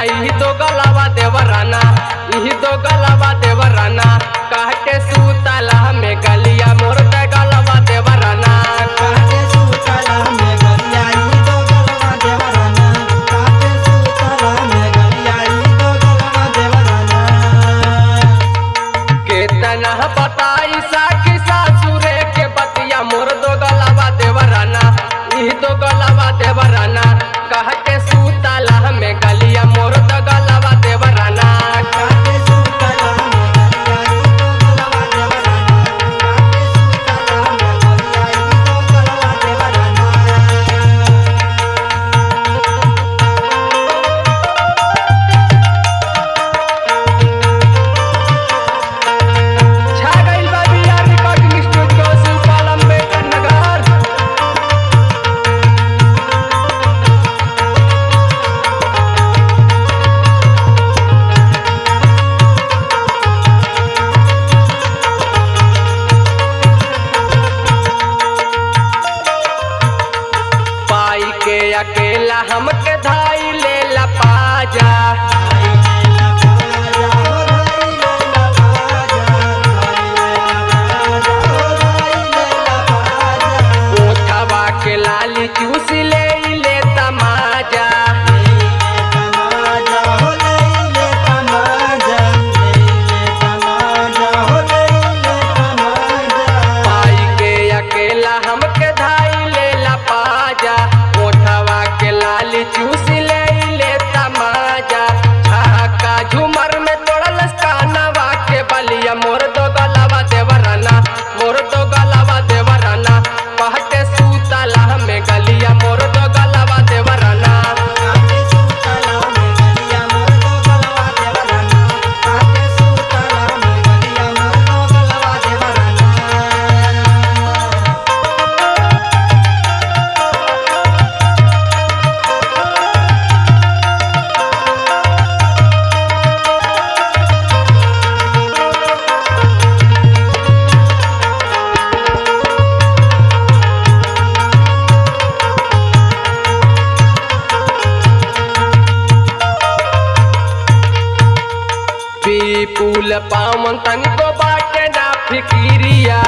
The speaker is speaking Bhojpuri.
यही तो गलावा देवराना, यही तो गलावा देवराना, कह के सूतला में गलिया मोर ते गलावा देवराना। केतना बताई साखी सासुरे के बतिया मोर दो गलावा देवराना, यही तो गलावा देवराना, कह के सूतला में गलिया मोर दो गलावा देवराना। के अकेला हमके धाई ले ला पाजा, ओठवा के लाली चूस ले तमाजा, पाई के अकेला हमके धाई ले ला पाजा, लाली चूस ले तमाजा, झाका झूमर में तोड़ल कानवा के बलिया मोर दो गलावा देवराना, मोर दो गलावा देवराना, पहटे सूतला में गलिया मोर दो गलावा देवराना। पीपुल पावन तनिको बाटे ना फिकिरिया,